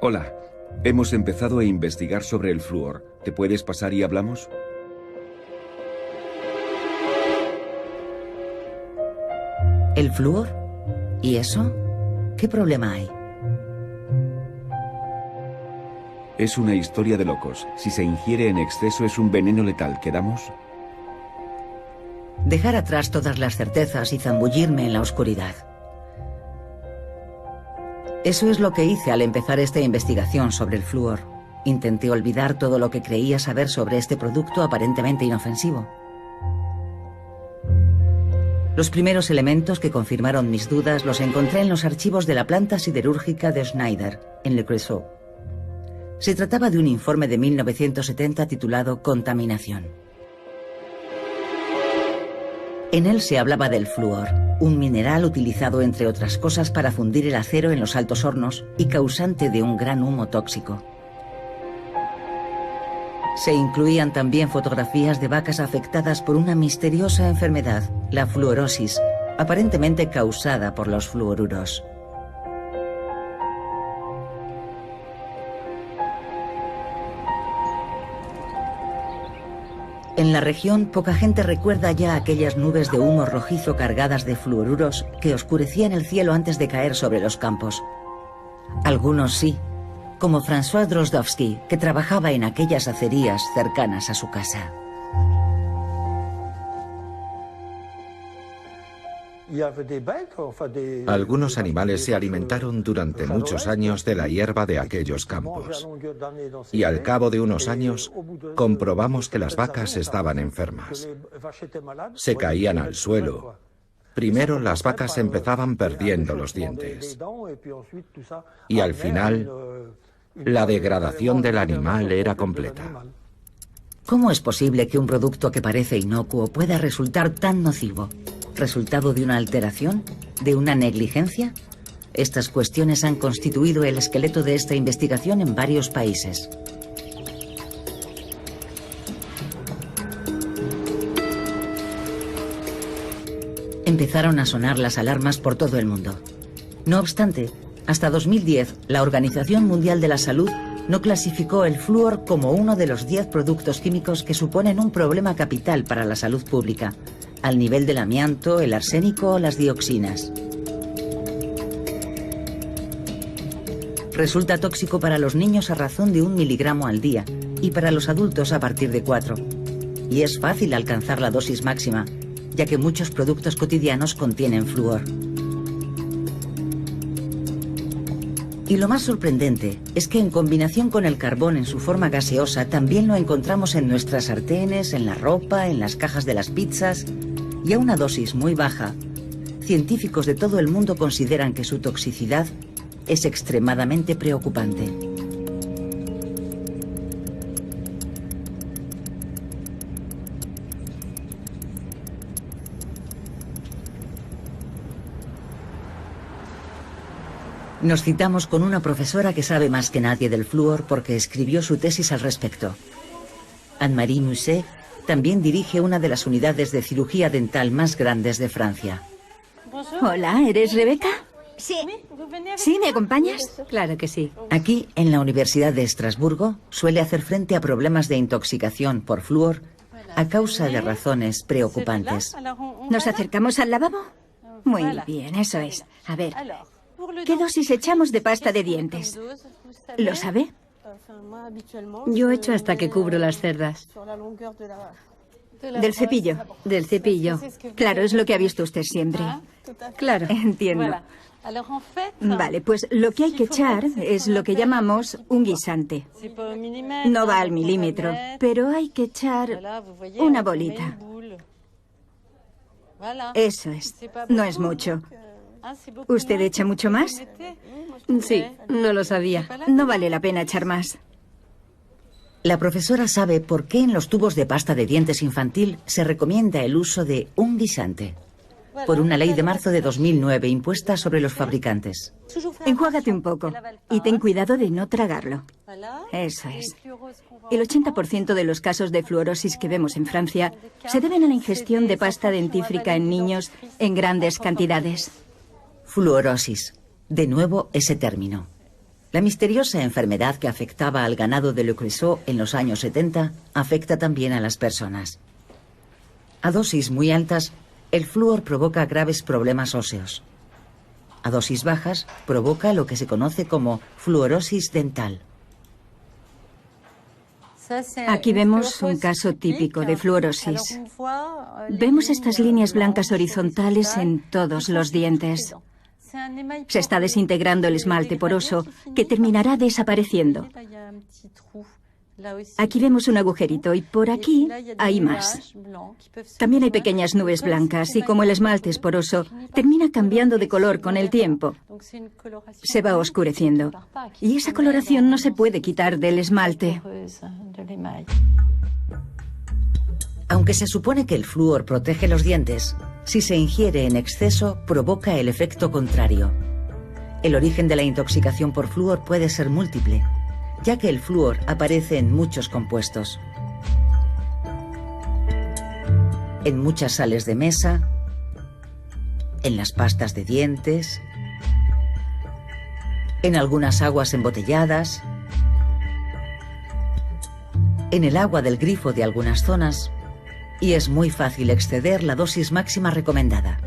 Hola, hemos empezado a investigar sobre el flúor. ¿Te puedes pasar y hablamos? ¿El flúor? ¿Y eso? ¿Qué problema hay? Es una historia de locos. Si se ingiere en exceso es un veneno letal. ¿Quedamos? Dejar atrás todas las certezas y zambullirme en la oscuridad. Eso es lo que hice al empezar esta investigación sobre el flúor. Intenté olvidar todo lo que creía saber sobre este producto aparentemente inofensivo. Los primeros elementos que confirmaron mis dudas los encontré en los archivos de la planta siderúrgica de Schneider, en Le Creusot. Se trataba de un informe de 1970 titulado Contaminación. En él se hablaba del flúor, un mineral utilizado entre otras cosas para fundir el acero en los altos hornos y causante de un gran humo tóxico. Se incluían también fotografías de vacas afectadas por una misteriosa enfermedad, la fluorosis, aparentemente causada por los fluoruros. En la región, poca gente recuerda ya aquellas nubes de humo rojizo cargadas de fluoruros que oscurecían el cielo antes de caer sobre los campos. Algunos sí, como François Drozdowski, que trabajaba en aquellas acerías cercanas a su casa. Algunos animales se alimentaron durante muchos años de la hierba de aquellos campos. Y al cabo de unos años, comprobamos que las vacas estaban enfermas. Se caían al suelo. Primero las vacas empezaban perdiendo los dientes. Y al final, la degradación del animal era completa. ¿Cómo es posible que un producto que parece inocuo pueda resultar tan nocivo? ¿Resultado de una alteración? ¿De una negligencia? Estas cuestiones han constituido el esqueleto de esta investigación en varios países. Empezaron a sonar las alarmas por todo el mundo. No obstante, hasta 2010, la Organización Mundial de la Salud no clasificó el flúor como uno de los 10 productos químicos que suponen un problema capital para la salud pública, al nivel del amianto, el arsénico o las dioxinas. Resulta tóxico para los niños a razón de 1 miligramo al día y para los adultos a partir de 4. Y es fácil alcanzar la dosis máxima, ya que muchos productos cotidianos contienen flúor. Y lo más sorprendente es que en combinación con el carbón en su forma gaseosa también lo encontramos en nuestras sartenes, en la ropa, en las cajas de las pizzas. Y a una dosis muy baja, científicos de todo el mundo consideran que su toxicidad es extremadamente preocupante. Nos citamos con una profesora que sabe más que nadie del flúor porque escribió su tesis al respecto. Anne-Marie Musset también dirige una de las unidades de cirugía dental más grandes de Francia. Hola, ¿eres Rebeca? Sí. ¿Sí, me acompañas? Claro que sí. Aquí, en la Universidad de Estrasburgo, suele hacer frente a problemas de intoxicación por flúor a causa de razones preocupantes. ¿Nos acercamos al lavabo? Muy bien, eso es. A ver, ¿qué dosis echamos de pasta de dientes? ¿Lo sabe? Yo echo hasta que cubro las cerdas. ¿Del cepillo? Del cepillo. Claro, es lo que ha visto usted siempre. Claro. Entiendo. Vale, pues lo que hay que echar es lo que llamamos un guisante. No va al milímetro, pero hay que echar una bolita. Eso es. No es mucho. ¿Usted echa mucho más? Sí, no lo sabía. No vale la pena echar más. La profesora sabe por qué en los tubos de pasta de dientes infantil se recomienda el uso de un guisante, por una ley de marzo de 2009 impuesta sobre los fabricantes. Enjuágate un poco y ten cuidado de no tragarlo. Eso es. El 80% de los casos de fluorosis que vemos en Francia se deben a la ingestión de pasta dentífrica en niños en grandes cantidades. Fluorosis. De nuevo ese término. La misteriosa enfermedad que afectaba al ganado de Le Creusot en los años 70 afecta también a las personas. A dosis muy altas, el flúor provoca graves problemas óseos. A dosis bajas, provoca lo que se conoce como fluorosis dental. Aquí vemos un caso típico de fluorosis. Vemos estas líneas blancas horizontales en todos los dientes. Se está desintegrando el esmalte poroso, que terminará desapareciendo. Aquí vemos un agujerito y por aquí hay más. También hay pequeñas nubes blancas y como el esmalte es poroso, termina cambiando de color con el tiempo. Se va oscureciendo y esa coloración no se puede quitar del esmalte. Aunque se supone que el flúor protege los dientes, si se ingiere en exceso provoca el efecto contrario. El origen de la intoxicación por flúor puede ser múltiple, ya que el flúor aparece en muchos compuestos. En muchas sales de mesa, en las pastas de dientes, en algunas aguas embotelladas, en el agua del grifo de algunas zonas, y es muy fácil exceder la dosis máxima recomendada.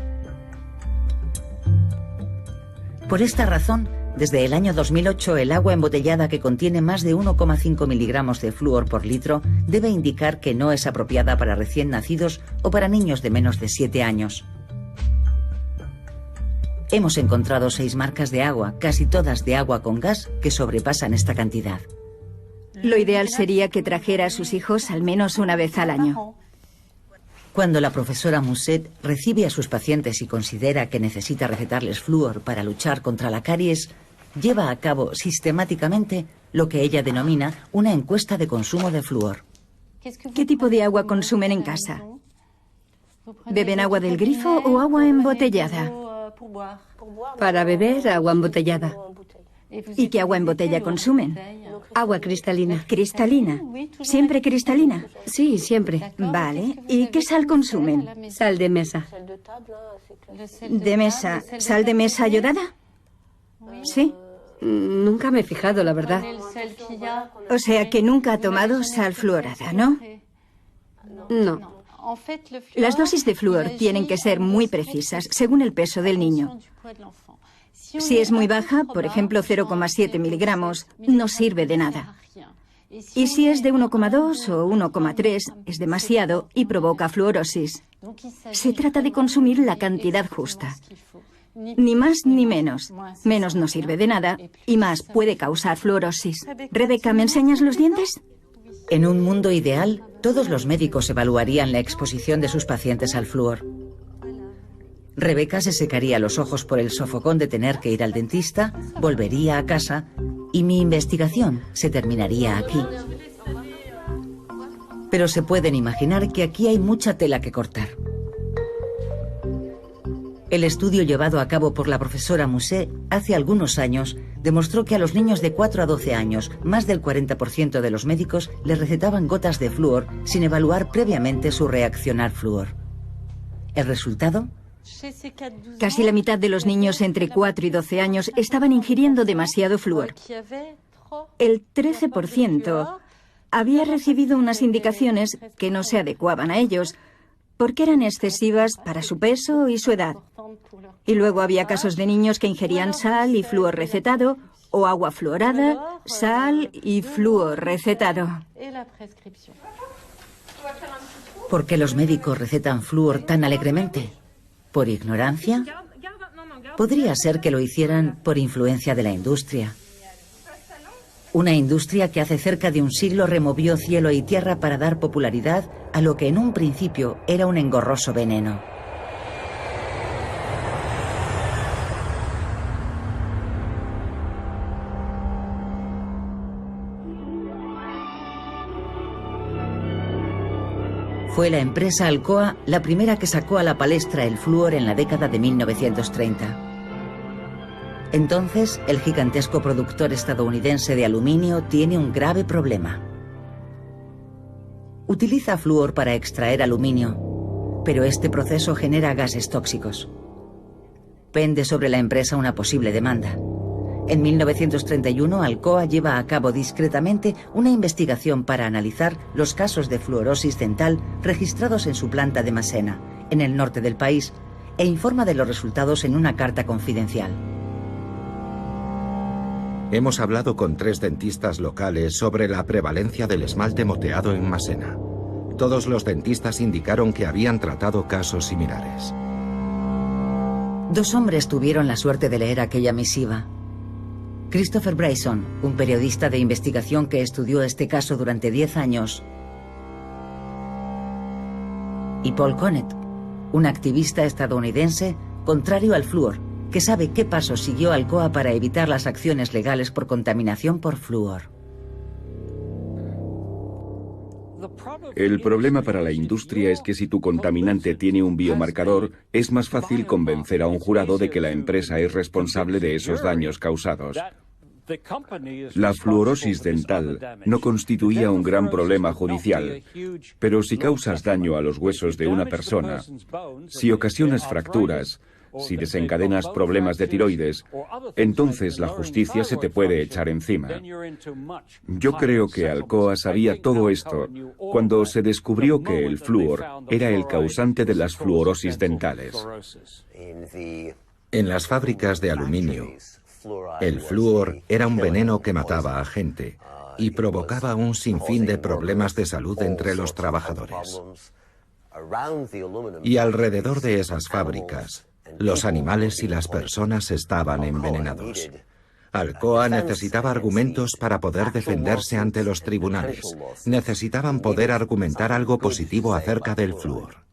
Por esta razón, desde el año 2008, el agua embotellada que contiene más de 1,5 miligramos de flúor por litro debe indicar que no es apropiada para recién nacidos o para niños de menos de 7 años. Hemos encontrado 6 marcas de agua, casi todas de agua con gas, que sobrepasan esta cantidad. Lo ideal sería que trajera a sus hijos al menos una vez al año. Cuando la profesora Musset recibe a sus pacientes y considera que necesita recetarles flúor para luchar contra la caries, lleva a cabo sistemáticamente lo que ella denomina una encuesta de consumo de flúor. ¿Qué tipo de agua consumen en casa? ¿Beben agua del grifo o agua embotellada? Para beber, agua embotellada. ¿Y qué agua en botella consumen? Agua cristalina. ¿Cristalina? ¿Siempre cristalina? Sí, siempre. Vale. ¿Y qué sal consumen? Sal de mesa. ¿De mesa? ¿Sal de mesa yodada? Sí. Nunca me he fijado, la verdad. O sea que nunca ha tomado sal fluorada, ¿no? No. Las dosis de flúor tienen que ser muy precisas, según el peso del niño. Si es muy baja, por ejemplo 0,7 miligramos, no sirve de nada. Y si es de 1,2 o 1,3, es demasiado y provoca fluorosis. Se trata de consumir la cantidad justa. Ni más ni menos. Menos no sirve de nada y más puede causar fluorosis. Rebeca, ¿me enseñas los dientes? En un mundo ideal, todos los médicos evaluarían la exposición de sus pacientes al flúor. Rebeca se secaría los ojos por el sofocón de tener que ir al dentista, volvería a casa y mi investigación se terminaría aquí. Pero se pueden imaginar que aquí hay mucha tela que cortar. El estudio llevado a cabo por la profesora Musset hace algunos años demostró que a los niños de 4 a 12 años, más del 40% de los médicos les recetaban gotas de flúor sin evaluar previamente su reacción al flúor. ¿El resultado? Casi la mitad de los niños entre 4 y 12 años estaban ingiriendo demasiado flúor. El 13% había recibido unas indicaciones que no se adecuaban a ellos, porque eran excesivas para su peso y su edad. Y luego había casos de niños que ingerían sal y flúor recetado, o agua fluorada, sal y flúor recetado. ¿Por qué los médicos recetan flúor tan alegremente? ¿Por ignorancia? Podría ser que lo hicieran por influencia de la industria. Una industria que hace cerca de un siglo removió cielo y tierra para dar popularidad a lo que en un principio era un engorroso veneno. Fue la empresa Alcoa la primera que sacó a la palestra el flúor en la década de 1930. Entonces, el gigantesco productor estadounidense de aluminio tiene un grave problema. Utiliza flúor para extraer aluminio, pero este proceso genera gases tóxicos. Pende sobre la empresa una posible demanda. En 1931, Alcoa lleva a cabo discretamente una investigación para analizar los casos de fluorosis dental registrados en su planta de Masena, en el norte del país, e informa de los resultados en una carta confidencial. Hemos hablado con 3 dentistas locales sobre la prevalencia del esmalte moteado en Masena. Todos los dentistas indicaron que habían tratado casos similares. 2 hombres tuvieron la suerte de leer aquella misiva. Christopher Brayson, un periodista de investigación que estudió este caso durante 10 años, y Paul Connet, un activista estadounidense contrario al flúor, que sabe qué pasos siguió Alcoa para evitar las acciones legales por contaminación por flúor. El problema para la industria es que si tu contaminante tiene un biomarcador, es más fácil convencer a un jurado de que la empresa es responsable de esos daños causados. La fluorosis dental no constituía un gran problema judicial, pero si causas daño a los huesos de una persona, si ocasionas fracturas, si desencadenas problemas de tiroides, entonces la justicia se te puede echar encima. Yo creo que Alcoa sabía todo esto cuando se descubrió que el flúor era el causante de las fluorosis dentales. En las fábricas de aluminio, el flúor era un veneno que mataba a gente y provocaba un sinfín de problemas de salud entre los trabajadores. Y alrededor de esas fábricas, los animales y las personas estaban envenenados. Alcoa necesitaba argumentos para poder defenderse ante los tribunales. Necesitaban poder argumentar algo positivo acerca del flúor.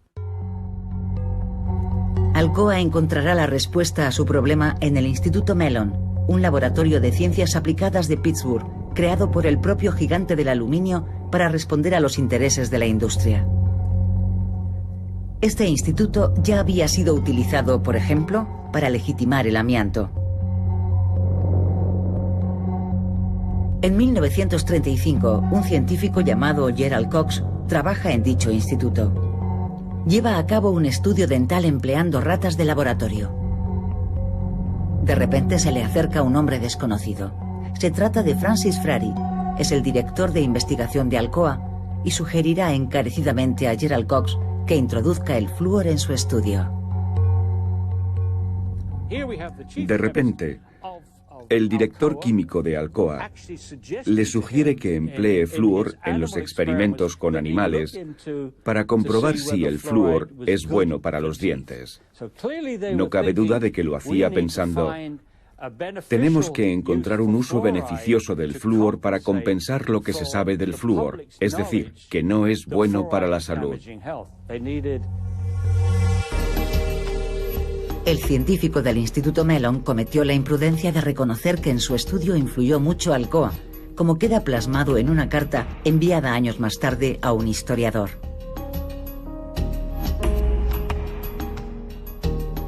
Alcoa encontrará la respuesta a su problema en el Instituto Mellon, un laboratorio de ciencias aplicadas de Pittsburgh, creado por el propio gigante del aluminio para responder a los intereses de la industria. Este instituto ya había sido utilizado, por ejemplo, para legitimar el amianto. En 1935, un científico llamado Gerald Cox trabaja en dicho instituto. Lleva a cabo un estudio dental empleando ratas de laboratorio. De repente se le acerca un hombre desconocido. Se trata de Francis Frary, es el director de investigación de Alcoa y sugerirá encarecidamente a Gerald Cox que introduzca el flúor en su estudio. De repente, el director químico de Alcoa le sugiere que emplee flúor en los experimentos con animales para comprobar si el flúor es bueno para los dientes. No cabe duda de que lo hacía pensando: tenemos que encontrar un uso beneficioso del flúor para compensar lo que se sabe del flúor, es decir, que no es bueno para la salud. El científico del Instituto Mellon cometió la imprudencia de reconocer que en su estudio influyó mucho Alcoa, como queda plasmado en una carta enviada años más tarde a un historiador.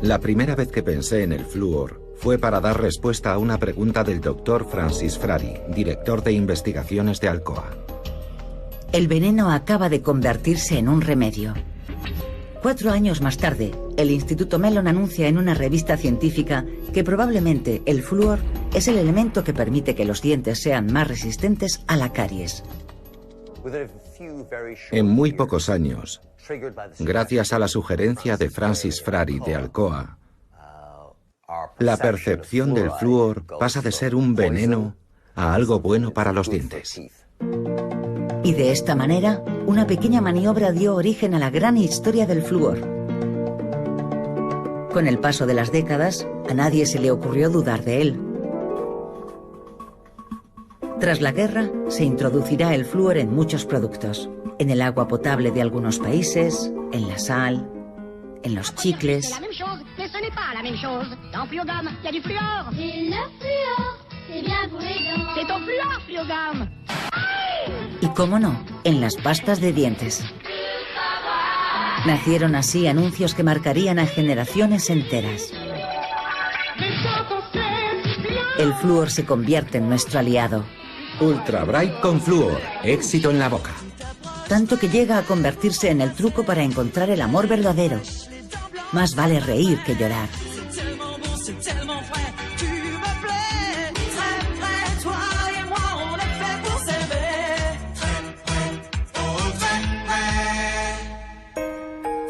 La primera vez que pensé en el flúor fue para dar respuesta a una pregunta del doctor Francis Frary, director de investigaciones de Alcoa. El veneno acaba de convertirse en un remedio. 4 años más tarde, el Instituto Mellon anuncia en una revista científica que probablemente el flúor es el elemento que permite que los dientes sean más resistentes a la caries. En muy pocos años, gracias a la sugerencia de Francis Frary de Alcoa, la percepción del flúor pasa de ser un veneno a algo bueno para los dientes. Y de esta manera, una pequeña maniobra dio origen a la gran historia del flúor. Con el paso de las décadas, a nadie se le ocurrió dudar de él. Tras la guerra, se introducirá el flúor en muchos productos. En el agua potable de algunos países, en la sal, en los chicles. Y cómo no, en las pastas de dientes. Nacieron así anuncios que marcarían a generaciones enteras. El flúor se convierte en nuestro aliado. Ultra Bright con flúor, éxito en la boca. Tanto que llega a convertirse en el truco para encontrar el amor verdadero. Más vale reír que llorar.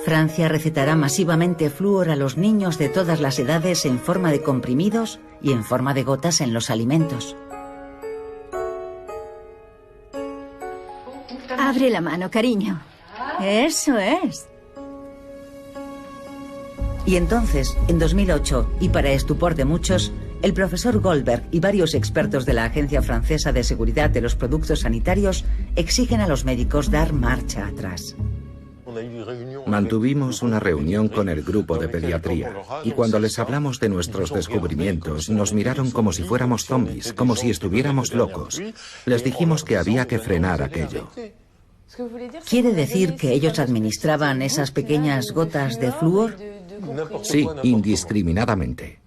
Francia recetará masivamente flúor a los niños de todas las edades en forma de comprimidos y en forma de gotas en los alimentos. Abre la mano, cariño. Eso es. Y entonces, en 2008, y para estupor de muchos, el profesor Goldberg y varios expertos de la Agencia Francesa de Seguridad de los Productos Sanitarios exigen a los médicos dar marcha atrás. Mantuvimos una reunión con el grupo de pediatría y cuando les hablamos de nuestros descubrimientos nos miraron como si fuéramos zombies, como si estuviéramos locos. Les dijimos que había que frenar aquello. ¿Quiere decir que ellos administraban esas pequeñas gotas de flúor? Sí, indiscriminadamente.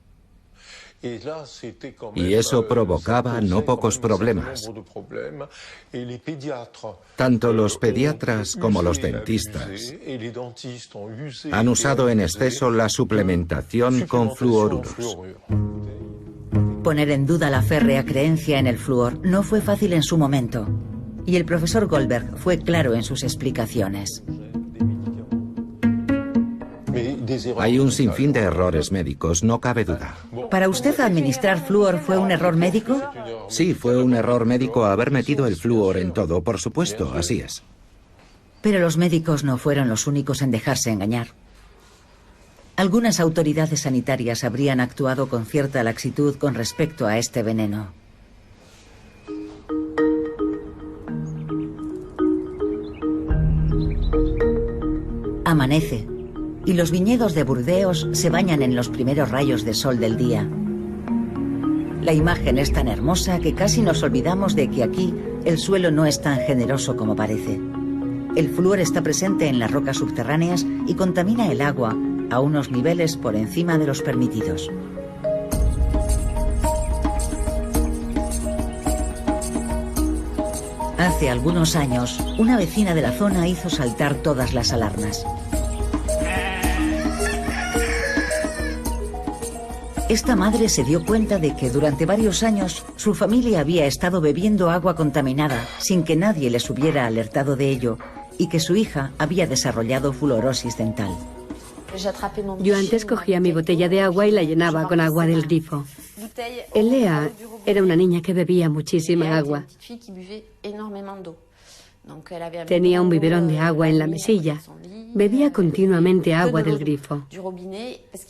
Y eso provocaba no pocos problemas. Tanto los pediatras como los dentistas han usado en exceso la suplementación con fluoruros. Poner en duda la férrea creencia en el flúor no fue fácil en su momento, y el profesor Goldberg fue claro en sus explicaciones. Hay un sinfín de errores médicos, no cabe duda. ¿Para usted administrar flúor fue un error médico? Sí, fue un error médico haber metido el flúor en todo, por supuesto, así es. Pero los médicos no fueron los únicos en dejarse engañar. Algunas autoridades sanitarias habrían actuado con cierta laxitud con respecto a este veneno. Amanece, y los viñedos de Burdeos se bañan en los primeros rayos de sol del día. La imagen es tan hermosa que casi nos olvidamos de que aquí el suelo no es tan generoso como parece. El flúor está presente en las rocas subterráneas y contamina el agua a unos niveles por encima de los permitidos. Hace algunos años, una vecina de la zona hizo saltar todas las alarmas. Esta madre se dio cuenta de que durante varios años su familia había estado bebiendo agua contaminada sin que nadie les hubiera alertado de ello y que su hija había desarrollado fluorosis dental. Yo antes cogía mi botella de agua y la llenaba con agua del grifo. Elea era una niña que bebía muchísima agua. Tenía un biberón de agua en la mesilla. Bebía continuamente agua del grifo.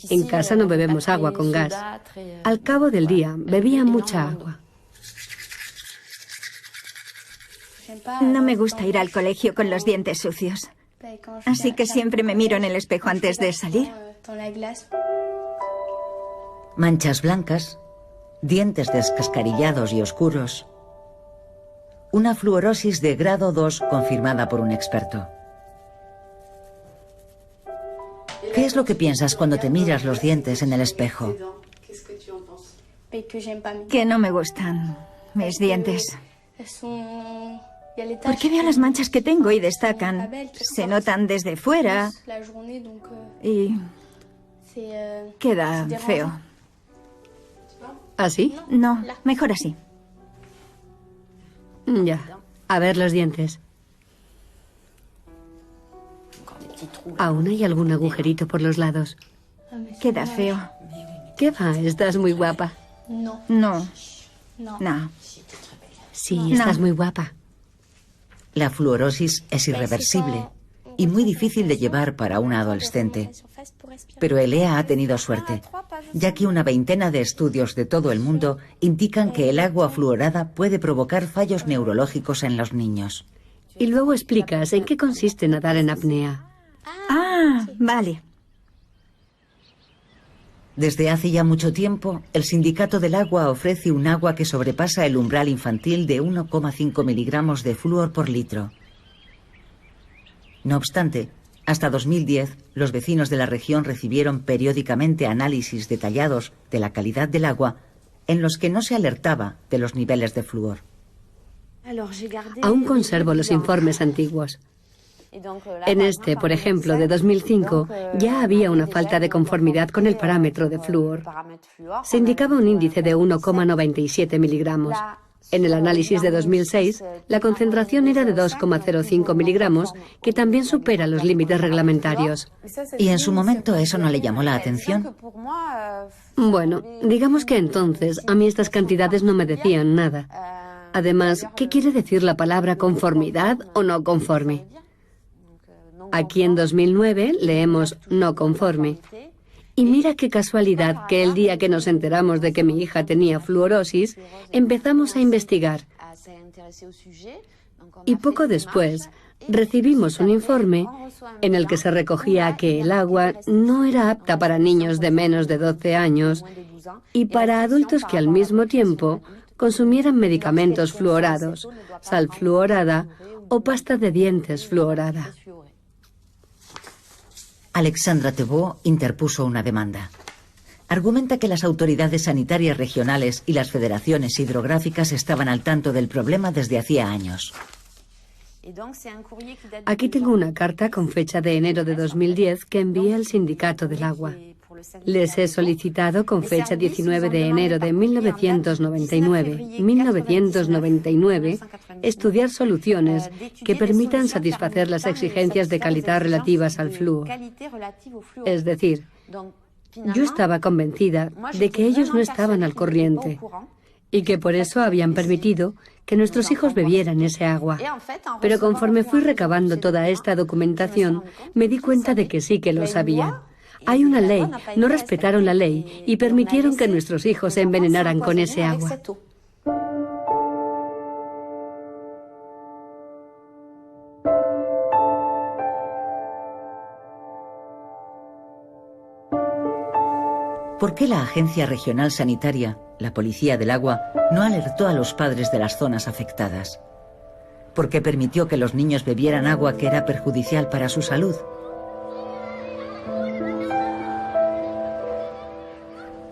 En casa no bebemos agua con gas. Al cabo del día, bebía mucha agua. No me gusta ir al colegio con los dientes sucios. Así que siempre me miro en el espejo antes de salir. Manchas blancas, dientes descascarillados y oscuros. Una fluorosis de grado 2 confirmada por un experto. ¿Qué es lo que piensas cuando te miras los dientes en el espejo? Que no me gustan mis dientes. Porque veo las manchas que tengo y destacan. Se notan desde fuera y queda feo. ¿Así? No, mejor así. Ya. A ver los dientes. Aún hay algún agujerito por los lados. Queda feo. ¿Qué va? Estás muy guapa. No. No. Sí, estás muy guapa. La fluorosis es irreversible y muy difícil de llevar para una adolescente. Pero Elea ha tenido suerte, ya que una veintena de estudios de todo el mundo indican que el agua fluorada puede provocar fallos neurológicos en los niños. Y luego explicas en qué consiste nadar en apnea. Ah, vale. Desde hace ya mucho tiempo, el Sindicato del Agua ofrece un agua que sobrepasa el umbral infantil de 1,5 miligramos de flúor por litro. No obstante, hasta 2010, los vecinos de la región recibieron periódicamente análisis detallados de la calidad del agua en los que no se alertaba de los niveles de flúor. Aún conservo los informes antiguos. En este, por ejemplo, de 2005, ya había una falta de conformidad con el parámetro de flúor. Se indicaba un índice de 1,97 miligramos. En el análisis de 2006, la concentración era de 2,05 miligramos, que también supera los límites reglamentarios. ¿Y en su momento eso no le llamó la atención? Bueno, digamos que entonces a mí estas cantidades no me decían nada. Además, ¿qué quiere decir la palabra conformidad o no conforme? Aquí en 2009 leemos no conforme. Y mira qué casualidad que el día que nos enteramos de que mi hija tenía fluorosis, empezamos a investigar. Y poco después recibimos un informe en el que se recogía que el agua no era apta para niños de menos de 12 años y para adultos que al mismo tiempo consumieran medicamentos fluorados, sal fluorada o pasta de dientes fluorada. Alexandra Thébault interpuso una demanda. Argumenta que las autoridades sanitarias regionales y las federaciones hidrográficas estaban al tanto del problema desde hacía años. Aquí tengo una carta con fecha de enero de 2010 que envié al Sindicato del Agua. Les he solicitado con fecha 19 de enero de 1999, estudiar soluciones que permitan satisfacer las exigencias de calidad relativas al flúor. Es decir, yo estaba convencida de que ellos no estaban al corriente y que por eso habían permitido que nuestros hijos bebieran ese agua. Pero conforme fui recabando toda esta documentación, me di cuenta de que sí que lo sabían. Hay una ley, no respetaron la ley y permitieron que nuestros hijos se envenenaran con ese agua. ¿Por qué la Agencia Regional Sanitaria, la Policía del Agua, no alertó a los padres de las zonas afectadas? ¿Por qué permitió que los niños bebieran agua que era perjudicial para su salud?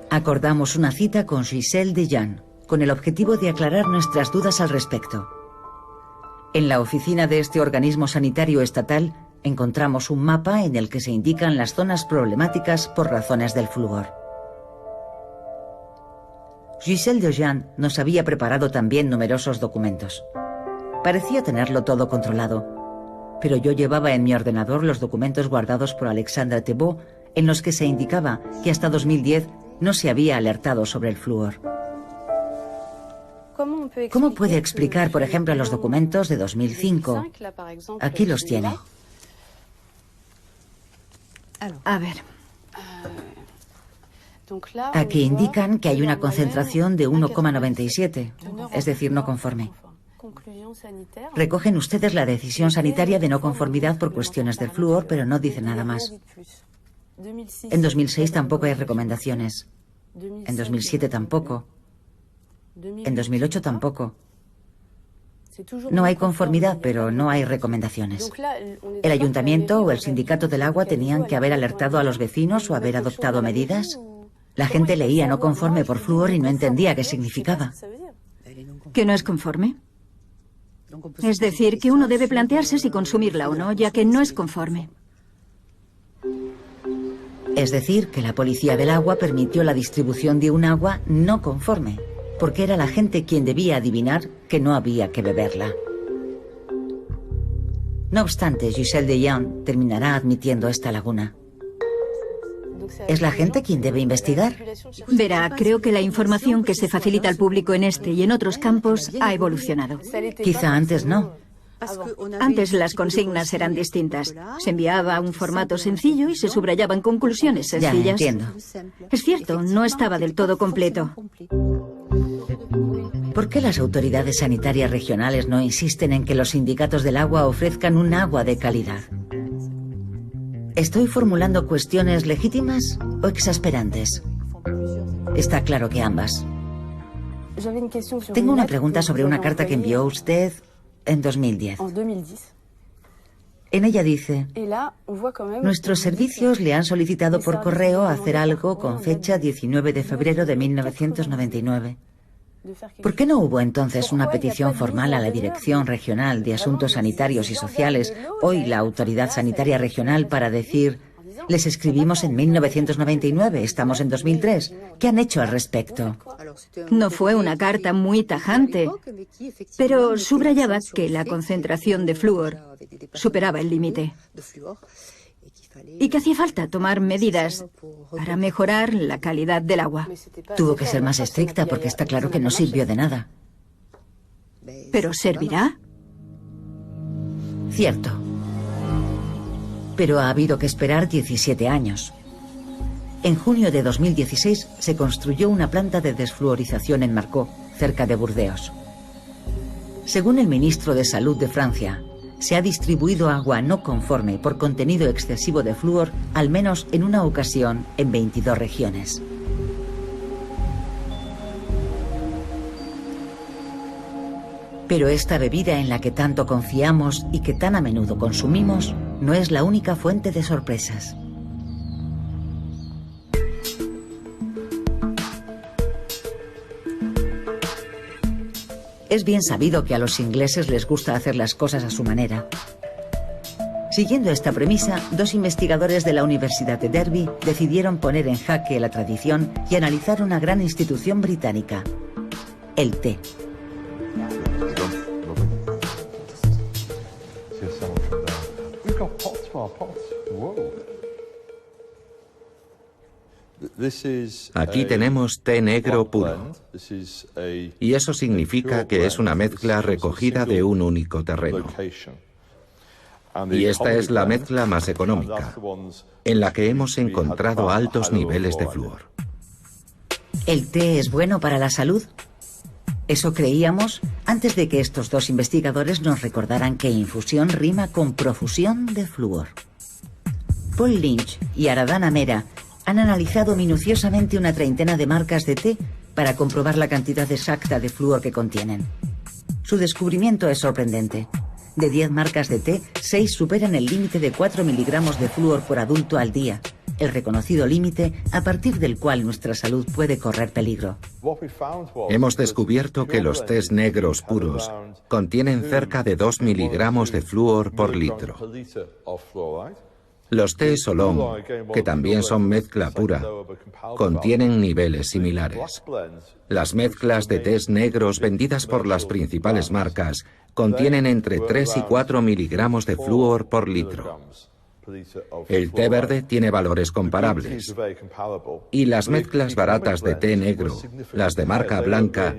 Acordamos una cita con Gisèle Dejean, con el objetivo de aclarar nuestras dudas al respecto. En la oficina de este organismo sanitario estatal encontramos un mapa en el que se indican las zonas problemáticas por razones del flúor. Gisèle Dejean nos había preparado también numerosos documentos. Parecía tenerlo todo controlado, pero yo llevaba en mi ordenador los documentos guardados por Alexandra Thébault en los que se indicaba que hasta 2010 no se había alertado sobre el flúor. ¿Cómo puede explicar, por ejemplo, los documentos de 2005? Aquí los tiene. A ver. Aquí indican que hay una concentración de 1,97, es decir, no conforme. Recogen ustedes la decisión sanitaria de no conformidad por cuestiones del flúor, pero no dicen nada más. En 2006 tampoco hay recomendaciones. En 2007 tampoco. En 2008 tampoco. No hay conformidad, pero no hay recomendaciones. ¿El ayuntamiento o el sindicato del agua tenían que haber alertado a los vecinos o haber adoptado medidas? La gente leía no conforme por flúor y no entendía qué significaba. ¿Que no es conforme? Es decir, que uno debe plantearse si consumirla o no, ya que no es conforme. Es decir, que la Policía del Agua permitió la distribución de un agua no conforme, porque era la gente quien debía adivinar que no había que beberla. No obstante, Gisèle Dejean terminará admitiendo esta laguna. ¿Es la gente quien debe investigar? Verá, creo que la información que se facilita al público en este y en otros campos ha evolucionado. Quizá antes no. Antes las consignas eran distintas. Se enviaba un formato sencillo y se subrayaban conclusiones sencillas. Ya entiendo. Es cierto, no estaba del todo completo. ¿Por qué las autoridades sanitarias regionales no insisten en que los sindicatos del agua ofrezcan un agua de calidad? ¿Estoy formulando cuestiones legítimas o exasperantes? Está claro que ambas. Tengo una pregunta sobre una carta que envió usted en 2010. En ella dice: nuestros servicios le han solicitado por correo hacer algo con fecha 19 de febrero de 1999. ¿Por qué no hubo entonces una petición formal a la Dirección Regional de Asuntos Sanitarios y Sociales, hoy la Autoridad Sanitaria Regional, para decir: Les escribimos en 1999, estamos en 2003. ¿Qué han hecho al respecto? No fue una carta muy tajante, pero subrayaba que la concentración de flúor superaba el límite y que hacía falta tomar medidas para mejorar la calidad del agua. Tuvo que ser más estricta porque está claro que no sirvió de nada. ¿Pero servirá? Cierto. Pero ha habido que esperar 17 años. En junio de 2016 se construyó una planta de desfluorización en Marcó, cerca de Burdeos. Según el ministro de Salud de Francia, se ha distribuido agua no conforme por contenido excesivo de flúor al menos en una ocasión en 22 regiones. Pero esta bebida en la que tanto confiamos y que tan a menudo consumimos no es la única fuente de sorpresas. Es bien sabido que a los ingleses les gusta hacer las cosas a su manera. Siguiendo esta premisa, dos investigadores de la Universidad de Derby decidieron poner en jaque la tradición y analizar una gran institución británica, el té. Aquí tenemos té negro puro, y eso significa que es una mezcla recogida de un único terreno. Y esta es la mezcla más económica, en la que hemos encontrado altos niveles de flúor. ¿El té es bueno para la salud? Eso creíamos antes de que estos dos investigadores nos recordaran que infusión rima con profusión de flúor. Paul Lynch y Aradhana Mehra han analizado minuciosamente una treintena de marcas de té para comprobar la cantidad exacta de flúor que contienen. Su descubrimiento es sorprendente. De 10 marcas de té, 6 superan el límite de 4 miligramos de flúor por adulto al día, el reconocido límite a partir del cual nuestra salud puede correr peligro. Hemos descubierto que los tés negros puros contienen cerca de 2 miligramos de flúor por litro. Los tés Oolong, que también son mezcla pura, contienen niveles similares. Las mezclas de tés negros vendidas por las principales marcas contienen entre 3 y 4 miligramos de flúor por litro. El té verde tiene valores comparables. Y las mezclas baratas de té negro, las de marca blanca,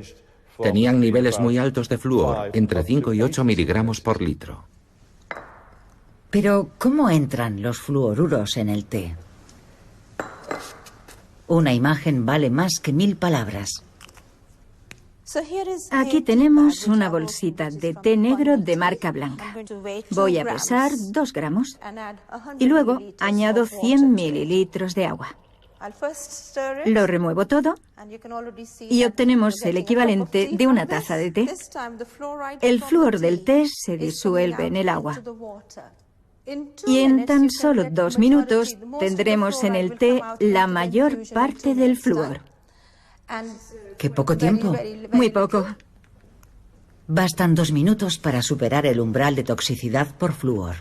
tenían niveles muy altos de flúor, entre 5 y 8 miligramos por litro. Pero, ¿cómo entran los fluoruros en el té? Una imagen vale más que 1000 palabras. Aquí tenemos una bolsita de té negro de marca blanca. Voy a pesar 2 gramos y luego añado 100 mililitros de agua. Lo remuevo todo y obtenemos el equivalente de una taza de té. El flúor del té se disuelve en el agua. Y en tan solo 2 minutos tendremos en el té la mayor parte del flúor. ¡Qué poco tiempo! Muy poco. Bastan 2 minutos para superar el umbral de toxicidad por flúor.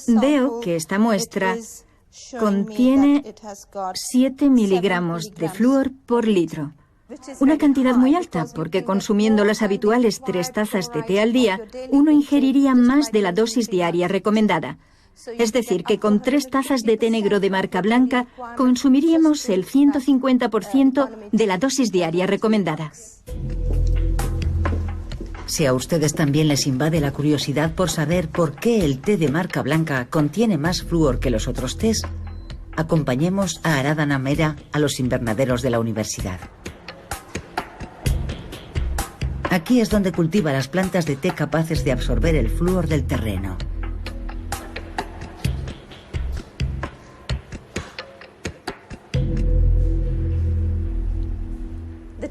Veo que esta muestra contiene 7 miligramos de flúor por litro. Una cantidad muy alta, porque consumiendo las habituales 3 tazas de té al día, uno ingeriría más de la dosis diaria recomendada. Es decir, que con 3 tazas de té negro de marca blanca consumiríamos el 150% de la dosis diaria recomendada. Si a ustedes también les invade la curiosidad por saber por qué el té de marca blanca contiene más flúor que los otros tés, acompañemos a Aradhana Mehra a los invernaderos de la universidad. Aquí es donde cultiva las plantas de té capaces de absorber el flúor del terreno.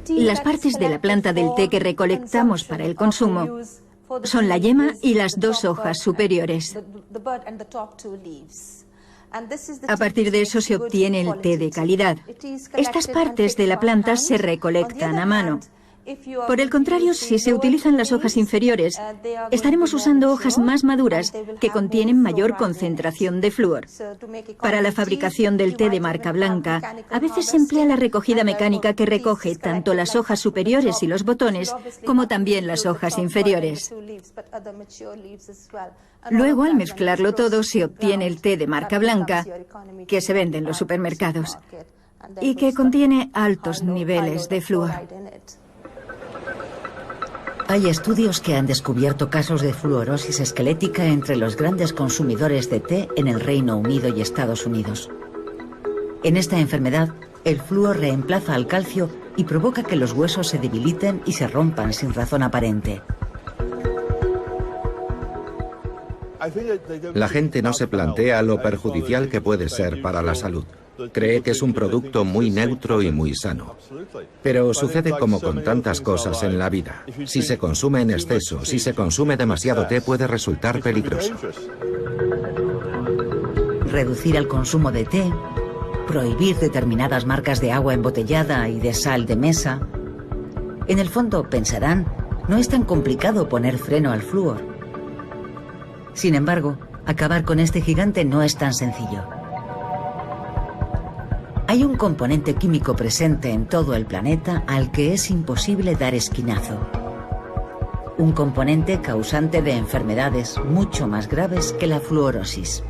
Las partes de la planta del té que recolectamos para el consumo son la yema y las 2 hojas superiores. A partir de eso se obtiene el té de calidad. Estas partes de la planta se recolectan a mano. Por el contrario, si se utilizan las hojas inferiores, estaremos usando hojas más maduras que contienen mayor concentración de flúor. Para la fabricación del té de marca blanca, a veces se emplea la recogida mecánica que recoge tanto las hojas superiores y los botones, como también las hojas inferiores. Luego, al mezclarlo todo, se obtiene el té de marca blanca, que se vende en los supermercados, y que contiene altos niveles de flúor. Hay estudios que han descubierto casos de fluorosis esquelética entre los grandes consumidores de té en el Reino Unido y Estados Unidos. En esta enfermedad, el flúor reemplaza al calcio y provoca que los huesos se debiliten y se rompan sin razón aparente. La gente no se plantea lo perjudicial que puede ser para la salud. Cree que es un producto muy neutro y muy sano. Pero sucede como con tantas cosas en la vida. Si se consume en exceso, si se consume demasiado té, puede resultar peligroso. Reducir el consumo de té, prohibir determinadas marcas de agua embotellada y de sal de mesa. En el fondo, pensarán, no es tan complicado poner freno al flúor. Sin embargo, acabar con este gigante no es tan sencillo. Hay un componente químico presente en todo el planeta al que es imposible dar esquinazo. Un componente causante de enfermedades mucho más graves que la fluorosis.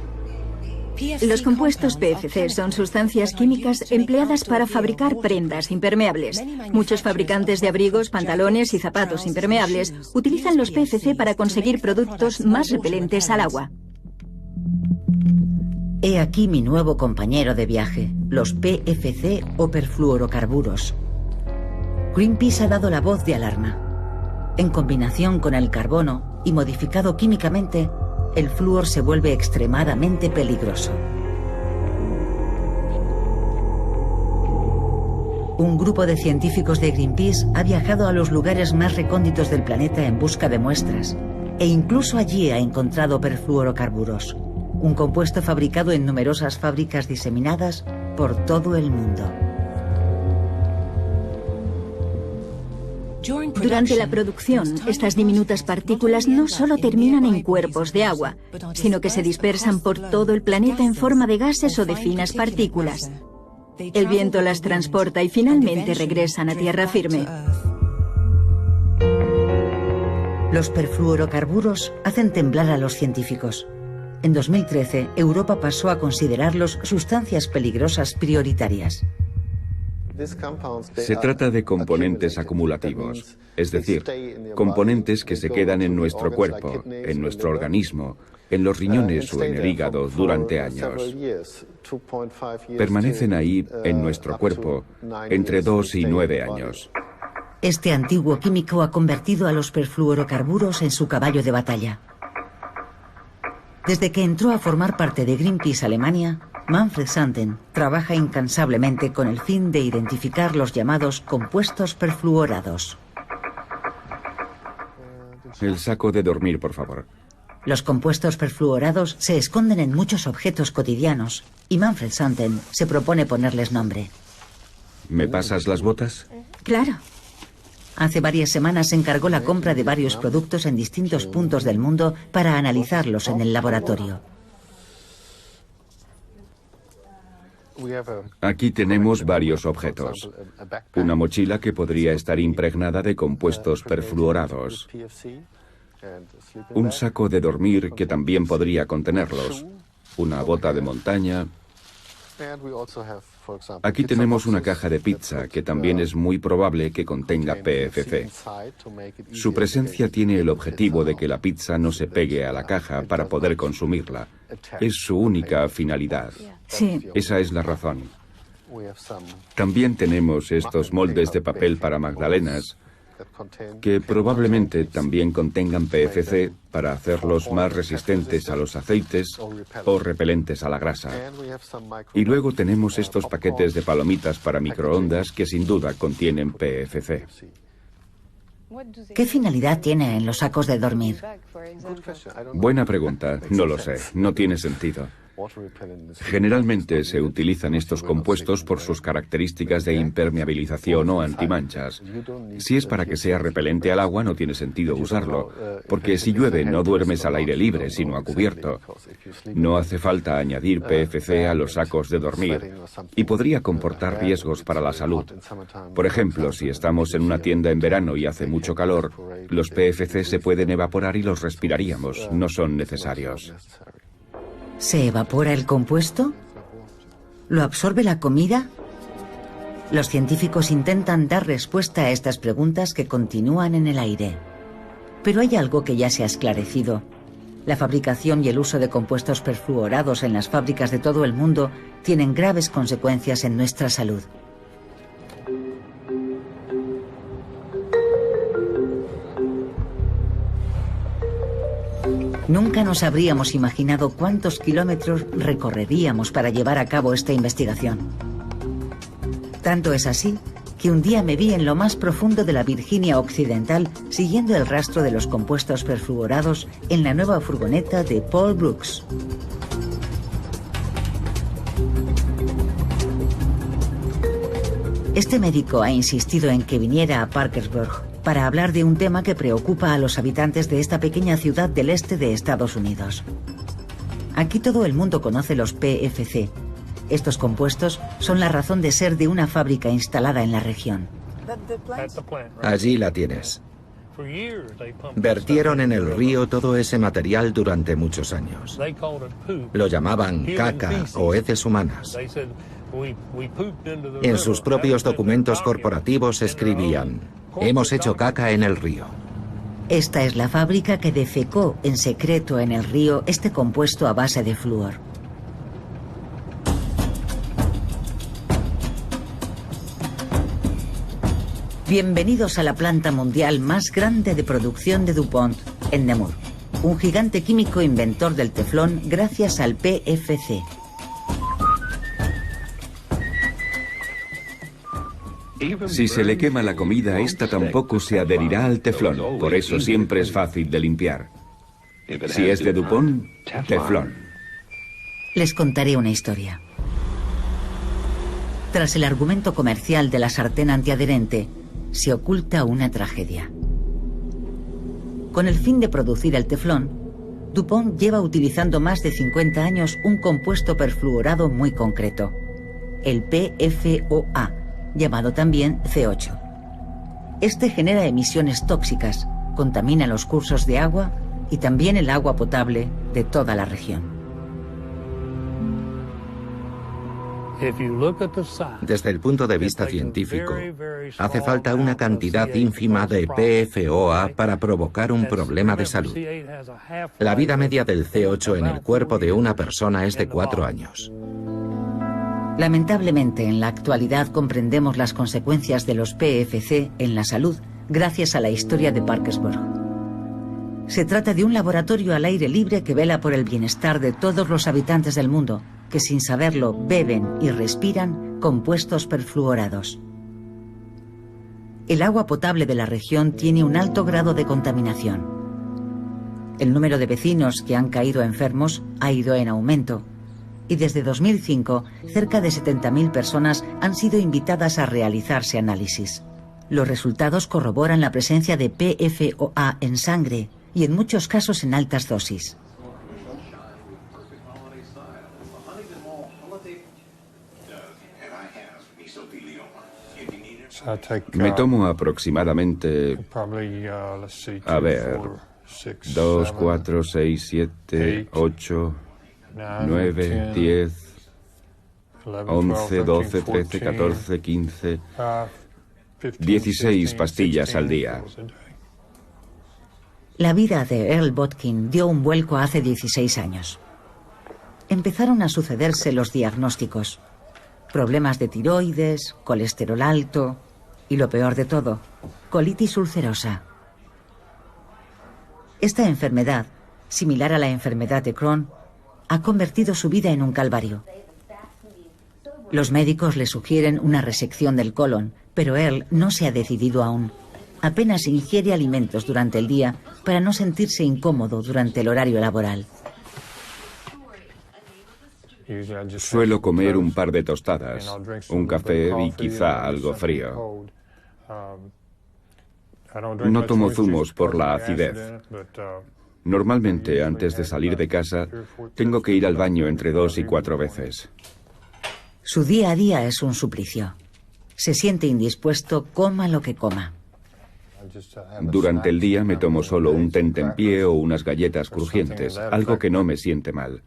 Los compuestos PFC son sustancias químicas empleadas para fabricar prendas impermeables. Muchos fabricantes de abrigos, pantalones y zapatos impermeables utilizan los PFC para conseguir productos más repelentes al agua. He aquí mi nuevo compañero de viaje, los PFC o perfluorocarburos. Greenpeace ha dado la voz de alarma. En combinación con el carbono y modificado químicamente, el flúor se vuelve extremadamente peligroso. Un grupo de científicos de Greenpeace ha viajado a los lugares más recónditos del planeta en busca de muestras, e incluso allí ha encontrado perfluorocarburos, un compuesto fabricado en numerosas fábricas diseminadas por todo el mundo. Durante la producción, estas diminutas partículas no solo terminan en cuerpos de agua, sino que se dispersan por todo el planeta en forma de gases o de finas partículas. El viento las transporta y finalmente regresan a tierra firme. Los perfluorocarburos hacen temblar a los científicos. En 2013, Europa pasó a considerarlos sustancias peligrosas prioritarias. Se trata de componentes acumulativos, es decir, componentes que se quedan en nuestro cuerpo, en nuestro organismo, en los riñones o en el hígado durante años. Permanecen ahí, en nuestro cuerpo, entre 2 y 9 años. Este antiguo químico ha convertido a los perfluorocarburos en su caballo de batalla. Desde que entró a formar parte de Greenpeace Alemania, Manfred Sanden trabaja incansablemente con el fin de identificar los llamados compuestos perfluorados. El saco de dormir, por favor. Los compuestos perfluorados se esconden en muchos objetos cotidianos y Manfred Sanden se propone ponerles nombre. ¿Me pasas las botas? Claro. Hace varias semanas se encargó la compra de varios productos en distintos puntos del mundo para analizarlos en el laboratorio. Aquí tenemos varios objetos. Una mochila que podría estar impregnada de compuestos perfluorados. Un saco de dormir que también podría contenerlos. Una bota de montaña. Aquí tenemos una caja de pizza que también es muy probable que contenga PFC. Su presencia tiene el objetivo de que la pizza no se pegue a la caja para poder consumirla. Es su única finalidad. Sí. Esa es la razón. También tenemos estos moldes de papel para magdalenas que probablemente también contengan PFC para hacerlos más resistentes a los aceites o repelentes a la grasa. Y luego tenemos estos paquetes de palomitas para microondas que sin duda contienen PFC. ¿Qué finalidad tienen los sacos de dormir? Buena pregunta. No lo sé. No tiene sentido. Generalmente se utilizan estos compuestos por sus características de impermeabilización o antimanchas. Si es para que sea repelente al agua, no tiene sentido usarlo, porque si llueve no duermes al aire libre, sino a cubierto. No hace falta añadir PFC a los sacos de dormir y podría comportar riesgos para la salud. Por ejemplo, si estamos en una tienda en verano y hace mucho calor, los PFC se pueden evaporar y los respiraríamos, no son necesarios. ¿Se evapora el compuesto? ¿Lo absorbe la comida? Los científicos intentan dar respuesta a estas preguntas que continúan en el aire. Pero hay algo que ya se ha esclarecido. La fabricación y el uso de compuestos perfluorados en las fábricas de todo el mundo tienen graves consecuencias en nuestra salud. Nunca nos habríamos imaginado cuántos kilómetros recorreríamos para llevar a cabo esta investigación. Tanto es así que un día me vi en lo más profundo de la Virginia Occidental siguiendo el rastro de los compuestos perfluorados en la nueva furgoneta de Paul Brooks. Este médico ha insistido en que viniera a Parkersburg para hablar de un tema que preocupa a los habitantes de esta pequeña ciudad del este de Estados Unidos. Aquí todo el mundo conoce los PFC. Estos compuestos son la razón de ser de una fábrica instalada en la región. Allí la tienes. Vertieron en el río todo ese material durante muchos años. Lo llamaban caca o heces humanas. En sus propios documentos corporativos escribían: hemos hecho caca en el río. Esta es la fábrica que defecó en secreto en el río este compuesto a base de flúor. Bienvenidos a la planta mundial más grande de producción de DuPont, en Nemours, un gigante químico inventor del teflón gracias al PFC. Si se le quema la comida, esta tampoco se adherirá al teflón, por eso siempre es fácil de limpiar. Si es de DuPont, teflón. Les contaré una historia. Tras el argumento comercial de la sartén antiadherente, se oculta una tragedia. Con el fin de producir el teflón, DuPont lleva utilizando más de 50 años un compuesto perfluorado muy concreto, el PFOA, llamado también C8. Este genera emisiones tóxicas, contamina los cursos de agua y también el agua potable de toda la región. Desde el punto de vista científico, hace falta una cantidad ínfima de PFOA para provocar un problema de salud. La vida media del C8 en el cuerpo de una persona es de 4 años. Lamentablemente, en la actualidad comprendemos las consecuencias de los PFC en la salud gracias a la historia de Parkersburg. Se trata de un laboratorio al aire libre que vela por el bienestar de todos los habitantes del mundo, que sin saberlo beben y respiran compuestos perfluorados. El agua potable de la región tiene un alto grado de contaminación. El número de vecinos que han caído enfermos ha ido en aumento y desde 2005 cerca de 70.000 personas han sido invitadas a realizarse análisis. Los resultados corroboran la presencia de PFOA en sangre y en muchos casos en altas dosis. Me tomo aproximadamente, 2, 4, 6, 7, 8, 9, 10, 11, 12, 13, 14, 15, 16 pastillas al día. La vida de Earl Botkin dio un vuelco hace 16 años. Empezaron a sucederse los diagnósticos. Problemas de tiroides, colesterol alto y, lo peor de todo, colitis ulcerosa. Esta enfermedad, similar a la enfermedad de Crohn, ha convertido su vida en un calvario. Los médicos le sugieren una resección del colon, pero Earl no se ha decidido aún. Apenas ingiere alimentos durante el día para no sentirse incómodo durante el horario laboral. Suelo comer un par de tostadas, un café y quizá algo frío. No tomo zumos por la acidez. Normalmente, antes de salir de casa, tengo que ir al baño entre 2 y 4 veces. Su día a día es un suplicio. Se siente indispuesto, coma lo que coma. Durante el día me tomo solo un tentempié o unas galletas crujientes, algo que no me siente mal.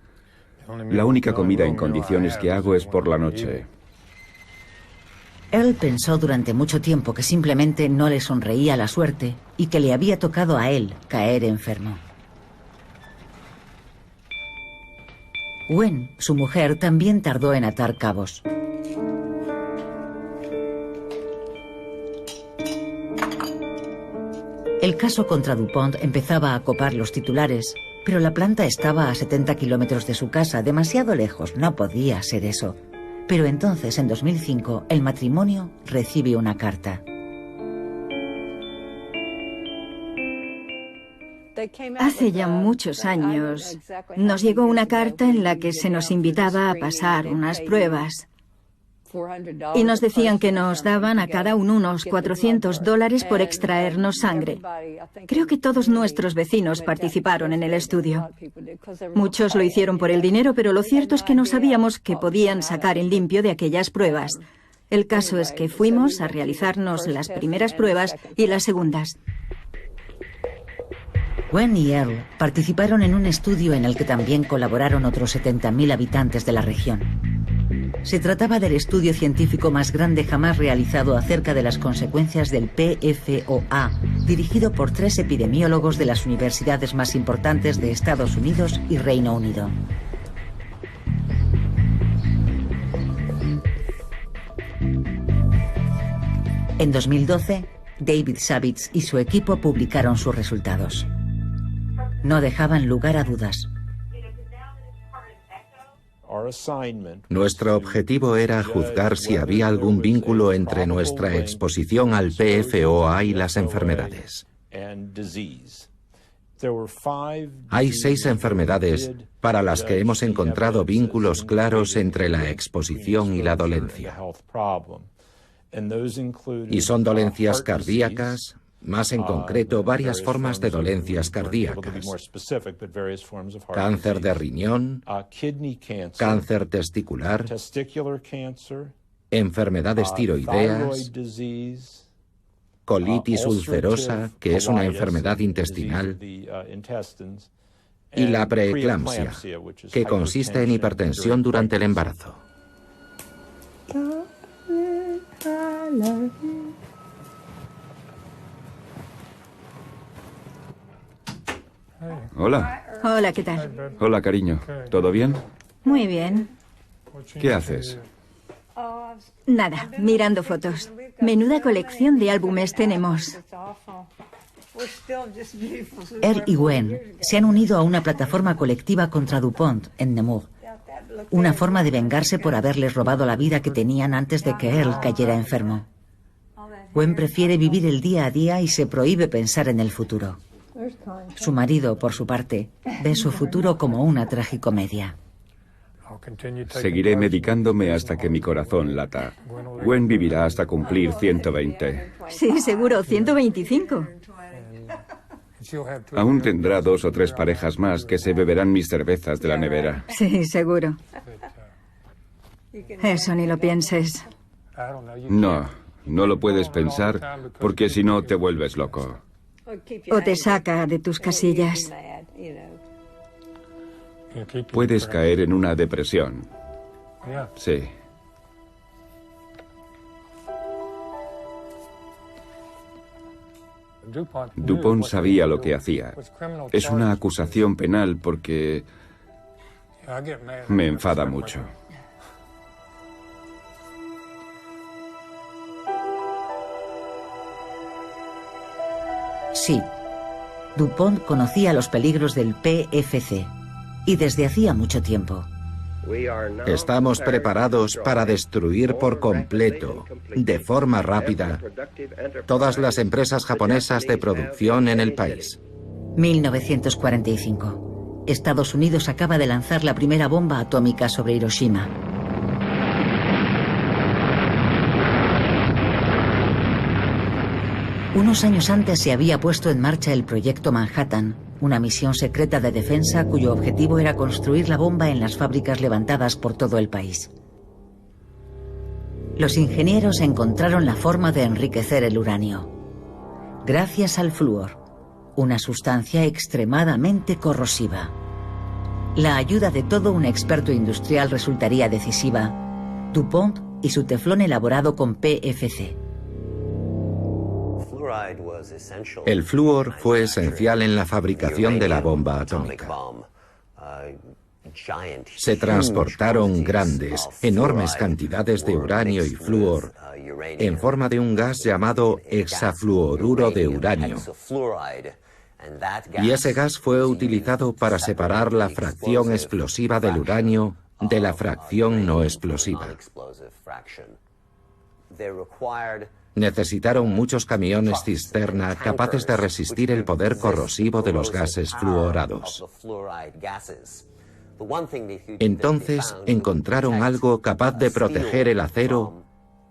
La única comida en condiciones que hago es por la noche. Él pensó durante mucho tiempo que simplemente no le sonreía la suerte y que le había tocado a él caer enfermo. Gwen, su mujer, también tardó en atar cabos. El caso contra DuPont empezaba a copar los titulares, pero la planta estaba a 70 kilómetros de su casa, demasiado lejos, no podía ser eso. Pero entonces, en 2005, el matrimonio recibe una carta. Hace ya muchos años nos llegó una carta en la que se nos invitaba a pasar unas pruebas. Y nos decían que nos daban a cada uno unos $400 por extraernos sangre. Creo que todos nuestros vecinos participaron en el estudio. Muchos lo hicieron por el dinero, pero lo cierto es que no sabíamos que podían sacar en limpio de aquellas pruebas. El caso es que fuimos a realizarnos las primeras pruebas y las segundas. Gwen y Earl participaron en un estudio en el que también colaboraron otros 70.000 habitantes de la región. Se trataba del estudio científico más grande jamás realizado acerca de las consecuencias del PFOA, dirigido por 3 epidemiólogos de las universidades más importantes de Estados Unidos y Reino Unido. En 2012, David Savitz y su equipo publicaron sus resultados. No dejaban lugar a dudas. Nuestro objetivo era juzgar si había algún vínculo entre nuestra exposición al PFOA y las enfermedades. Hay 6 enfermedades para las que hemos encontrado vínculos claros entre la exposición y la dolencia. Y son dolencias cardíacas, más en concreto varias formas de dolencias cardíacas: cáncer de riñón, cáncer testicular, enfermedades tiroideas, colitis ulcerosa, que es una enfermedad intestinal, y la preeclampsia, que consiste en hipertensión durante el embarazo. Hola. Hola, ¿qué tal? Hola, cariño. ¿Todo bien? Muy bien. ¿Qué haces? Nada, mirando fotos. Menuda colección de álbumes tenemos. Earl y Gwen se han unido a una plataforma colectiva contra DuPont en Nemours. Una forma de vengarse por haberles robado la vida que tenían antes de que Earl cayera enfermo. Gwen prefiere vivir el día a día y se prohíbe pensar en el futuro. Su marido, por su parte, ve su futuro como una tragicomedia. Seguiré medicándome hasta que mi corazón lata. Gwen vivirá hasta cumplir 120. Sí, seguro, 125. Aún tendrá 2 o 3 parejas más que se beberán mis cervezas de la nevera. Sí, seguro. Eso ni lo pienses. No, no lo puedes pensar porque si no te vuelves loco. O te saca de tus casillas. Puedes caer en una depresión. Sí. DuPont sabía lo que hacía. Es una acusación penal porque me enfada mucho. Sí, DuPont conocía los peligros del PFC, y desde hacía mucho tiempo. Estamos preparados para destruir por completo, de forma rápida, todas las empresas japonesas de producción en el país. 1945. Estados Unidos acaba de lanzar la primera bomba atómica sobre Hiroshima. Unos años antes se había puesto en marcha el Proyecto Manhattan, una misión secreta de defensa cuyo objetivo era construir la bomba en las fábricas levantadas por todo el país. Los ingenieros encontraron la forma de enriquecer el uranio, gracias al flúor, una sustancia extremadamente corrosiva. La ayuda de todo un experto industrial resultaría decisiva. DuPont y su teflón elaborado con PFC. El flúor fue esencial en la fabricación de la bomba atómica. Se transportaron grandes, enormes cantidades de uranio y flúor en forma de un gas llamado hexafluoruro de uranio. Y ese gas fue utilizado para separar la fracción explosiva del uranio de la fracción no explosiva. Necesitaron muchos camiones cisterna capaces de resistir el poder corrosivo de los gases fluorados. Entonces encontraron algo capaz de proteger el acero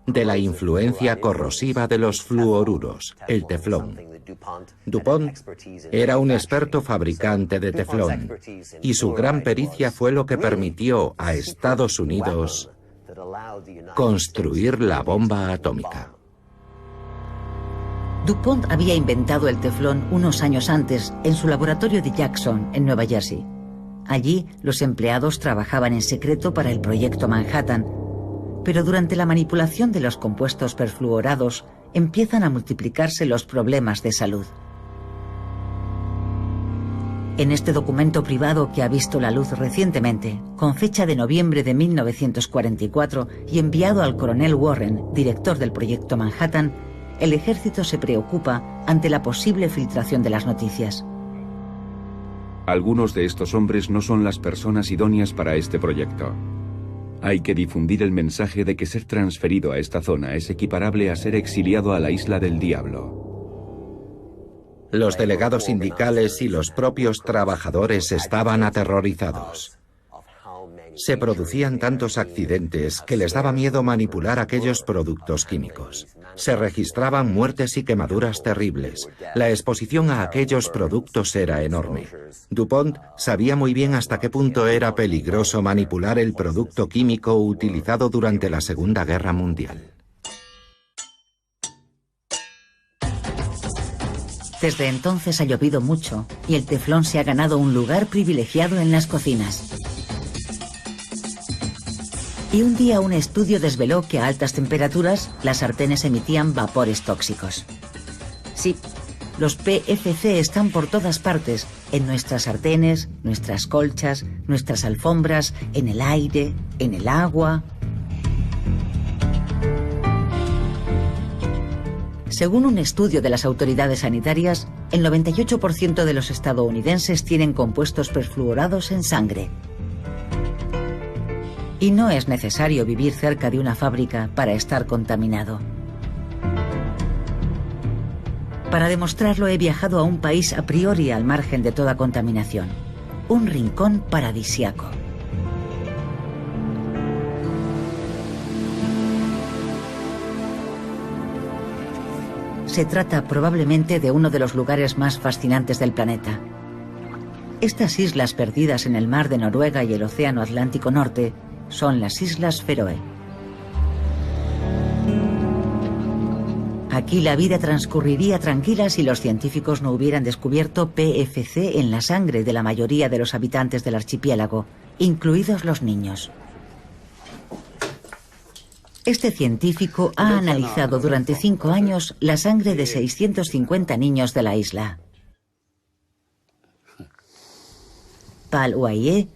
de la influencia corrosiva de los fluoruros, el teflón. DuPont era un experto fabricante de teflón, y su gran pericia fue lo que permitió a Estados Unidos construir la bomba atómica. DuPont había inventado el teflón unos años antes en su laboratorio de Jackson, en Nueva Jersey. Allí, los empleados trabajaban en secreto para el Proyecto Manhattan, pero durante la manipulación de los compuestos perfluorados empiezan a multiplicarse los problemas de salud. En este documento privado que ha visto la luz recientemente, con fecha de noviembre de 1944 y enviado al coronel Warren, director del Proyecto Manhattan, el ejército se preocupa ante la posible filtración de las noticias. Algunos de estos hombres no son las personas idóneas para este proyecto. Hay que difundir el mensaje de que ser transferido a esta zona es equiparable a ser exiliado a la isla del diablo. Los delegados sindicales y los propios trabajadores estaban aterrorizados. Se producían tantos accidentes que les daba miedo manipular aquellos productos químicos. Se registraban muertes y quemaduras terribles. La exposición a aquellos productos era enorme. DuPont sabía muy bien hasta qué punto era peligroso manipular el producto químico utilizado durante la Segunda Guerra Mundial. Desde entonces ha llovido mucho y el teflón se ha ganado un lugar privilegiado en las cocinas. Y un día un estudio desveló que a altas temperaturas las sartenes emitían vapores tóxicos. Sí, los PFC están por todas partes, en nuestras sartenes, nuestras colchas, nuestras alfombras, en el aire, en el agua. Según un estudio de las autoridades sanitarias, el 98% de los estadounidenses tienen compuestos perfluorados en sangre. Y no es necesario vivir cerca de una fábrica para estar contaminado. Para demostrarlo he viajado a un país a priori al margen de toda contaminación. Un rincón paradisiaco. Se trata probablemente de uno de los lugares más fascinantes del planeta. Estas islas perdidas en el mar de Noruega y el Océano Atlántico Norte son las Islas Feroe. Aquí la vida transcurriría tranquila si los científicos no hubieran descubierto PFC en la sangre de la mayoría de los habitantes del archipiélago, incluidos los niños. Este científico ha analizado durante 5 años la sangre de 650 niños de la isla. Pal Uaye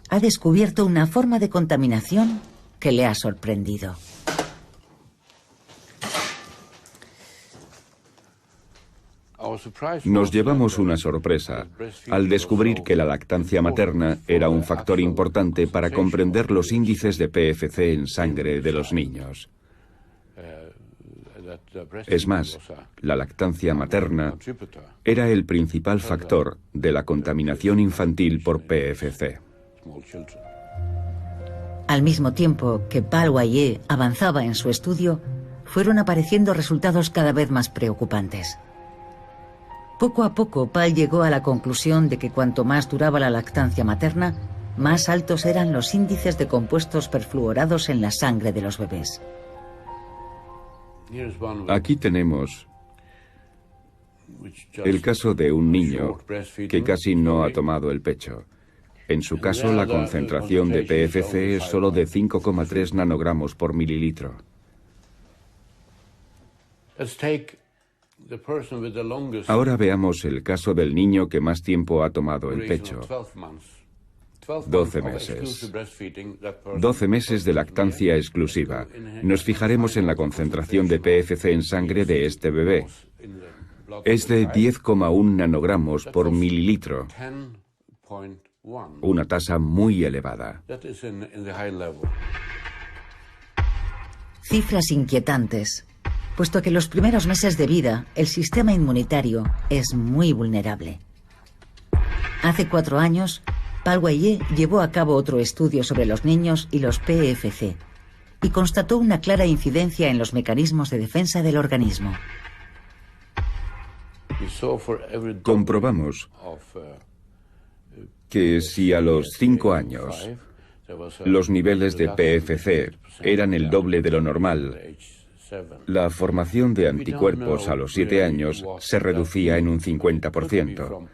ha descubierto una forma de contaminación que le ha sorprendido. Nos llevamos una sorpresa al descubrir que la lactancia materna era un factor importante para comprender los índices de PFC en sangre de los niños. Es más, la lactancia materna era el principal factor de la contaminación infantil por PFC. Al mismo tiempo que Paul Wayé avanzaba en su estudio, fueron apareciendo resultados cada vez más preocupantes. Poco a poco, Paul llegó a la conclusión de que cuanto más duraba la lactancia materna, más altos eran los índices de compuestos perfluorados en la sangre de los bebés. Aquí tenemos el caso de un niño que casi no ha tomado el pecho. En su caso, la concentración de PFC es solo de 5,3 nanogramos por mililitro. Ahora veamos el caso del niño que más tiempo ha tomado el pecho. 12 meses. 12 meses de lactancia exclusiva. Nos fijaremos en la concentración de PFC en sangre de este bebé. Es de 10,1 nanogramos por mililitro. Una tasa muy elevada. Cifras inquietantes, puesto que los primeros meses de vida el sistema inmunitario es muy vulnerable. Hace 4 años, Paul Wayé llevó a cabo otro estudio sobre los niños y los PFC y constató una clara incidencia en los mecanismos de defensa del organismo. Comprobamos que si a los 5 años los niveles de PFC eran el doble de lo normal, la formación de anticuerpos a los 7 años se reducía en un 50%.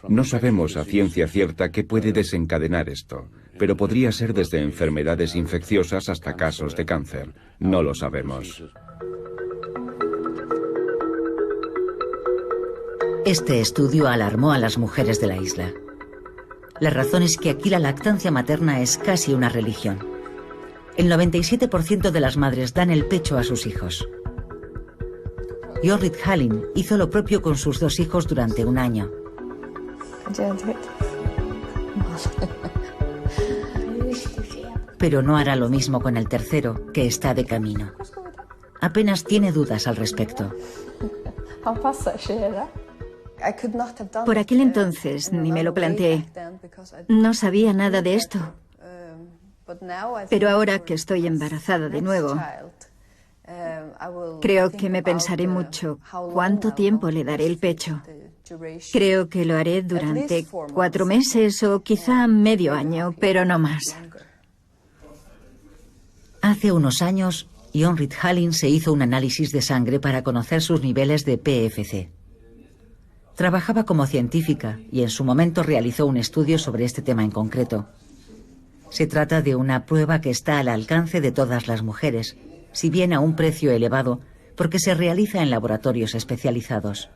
No sabemos a ciencia cierta qué puede desencadenar esto, pero podría ser desde enfermedades infecciosas hasta casos de cáncer. No lo sabemos. Este estudio alarmó a las mujeres de la isla. La razón es que aquí la lactancia materna es casi una religión. El 97% de las madres dan el pecho a sus hijos. Jorrit Hallin hizo lo propio con sus 2 hijos durante un año. Pero no hará lo mismo con el tercero, que está de camino. Apenas tiene dudas al respecto. Por aquel entonces ni me lo planteé. No sabía nada de esto. Pero ahora que estoy embarazada de nuevo, creo que me pensaré mucho cuánto tiempo le daré el pecho. Creo que lo haré durante 4 meses o quizá medio año, pero no más. Hace unos años, Jorrit Hallin se hizo un análisis de sangre para conocer sus niveles de PFC. Trabajaba como científica y en su momento realizó un estudio sobre este tema en concreto. Se trata de una prueba que está al alcance de todas las mujeres, si bien a un precio elevado, porque se realiza en laboratorios especializados.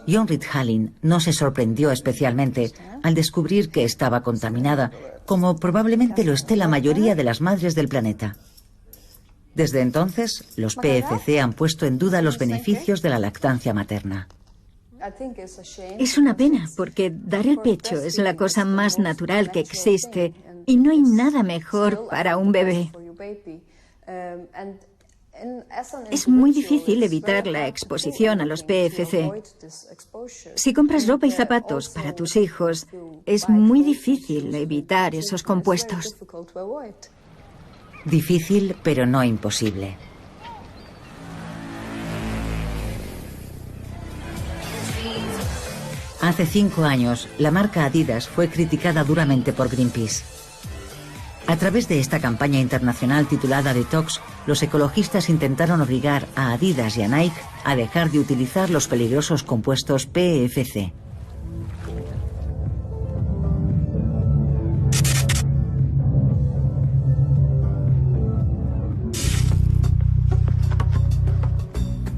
Jorrit Hallin no se sorprendió especialmente al descubrir que estaba contaminada, como probablemente lo esté la mayoría de las madres del planeta. Desde entonces, los PFC han puesto en duda los beneficios de la lactancia materna. Es una pena, porque dar el pecho es la cosa más natural que existe y no hay nada mejor para un bebé. Es muy difícil evitar la exposición a los PFC. Si compras ropa y zapatos para tus hijos, es muy difícil evitar esos compuestos. Difícil, pero no imposible. Hace 5 años, la marca Adidas fue criticada duramente por Greenpeace. A través de esta campaña internacional titulada Detox, los ecologistas intentaron obligar a Adidas y a Nike a dejar de utilizar los peligrosos compuestos PFC.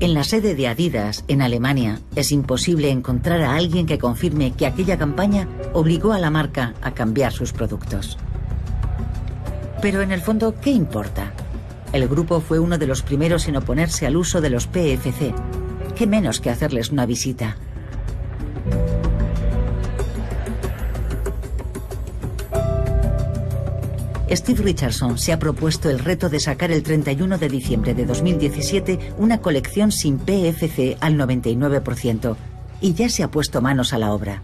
En la sede de Adidas, en Alemania, es imposible encontrar a alguien que confirme que aquella campaña obligó a la marca a cambiar sus productos. Pero en el fondo, ¿qué importa? El grupo fue uno de los primeros en oponerse al uso de los PFC. ¿Qué menos que hacerles una visita? Steve Richardson se ha propuesto el reto de sacar el 31 de diciembre de 2017 una colección sin PFC al 99% y ya se ha puesto manos a la obra.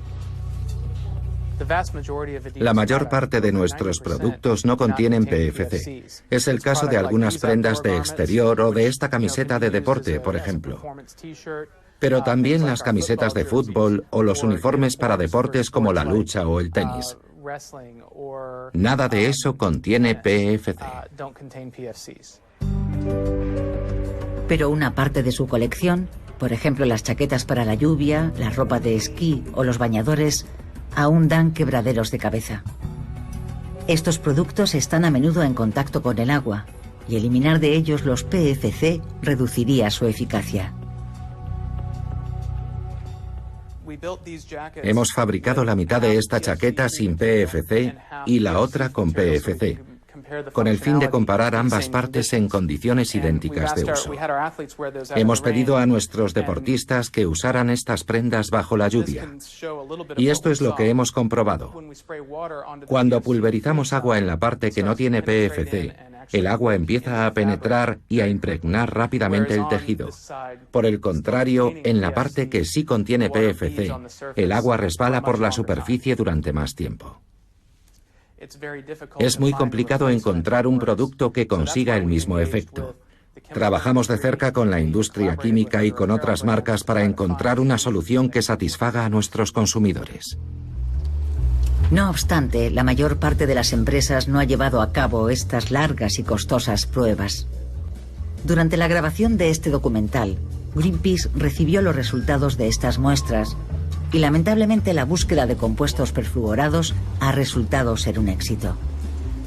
La mayor parte de nuestros productos no contienen PFC. Es el caso de algunas prendas de exterior o de esta camiseta de deporte, por ejemplo. Pero también las camisetas de fútbol o los uniformes para deportes como la lucha o el tenis. Nada de eso contiene PFC. Pero una parte de su colección, por ejemplo las chaquetas para la lluvia, la ropa de esquí o los bañadores, aún dan quebraderos de cabeza. Estos productos están a menudo en contacto con el agua y eliminar de ellos los PFC reduciría su eficacia. Hemos fabricado la mitad de esta chaqueta sin PFC y la otra con PFC, con el fin de comparar ambas partes en condiciones idénticas de uso. Hemos pedido a nuestros deportistas que usaran estas prendas bajo la lluvia. Y esto es lo que hemos comprobado. Cuando pulverizamos agua en la parte que no tiene PFC, el agua empieza a penetrar y a impregnar rápidamente el tejido. Por el contrario, en la parte que sí contiene PFC, el agua resbala por la superficie durante más tiempo. Es muy complicado encontrar un producto que consiga el mismo efecto. Trabajamos de cerca con la industria química y con otras marcas para encontrar una solución que satisfaga a nuestros consumidores. No obstante, la mayor parte de las empresas no ha llevado a cabo estas largas y costosas pruebas. Durante la grabación de este documental, Greenpeace recibió los resultados de estas muestras y lamentablemente la búsqueda de compuestos perfluorados ha resultado ser un éxito.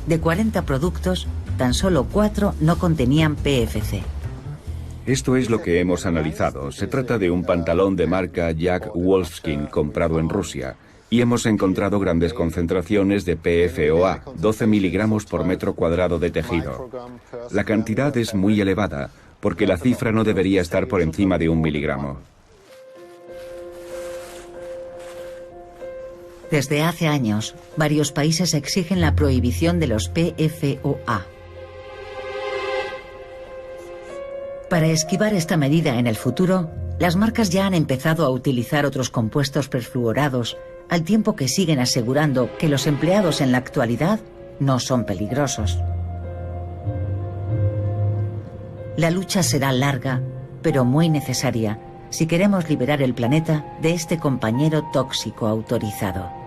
De 40 productos, tan solo 4 no contenían PFC. Esto es lo que hemos analizado. Se trata de un pantalón de marca Jack Wolfskin comprado en Rusia. Y hemos encontrado grandes concentraciones de PFOA, 12 miligramos por metro cuadrado de tejido. La cantidad es muy elevada, porque la cifra no debería estar por encima de 1 miligramo. Desde hace años, varios países exigen la prohibición de los PFOA. Para esquivar esta medida en el futuro, las marcas ya han empezado a utilizar otros compuestos perfluorados, al tiempo que siguen asegurando que los empleados en la actualidad no son peligrosos. La lucha será larga, pero muy necesaria, si queremos liberar el planeta de este compañero tóxico autorizado.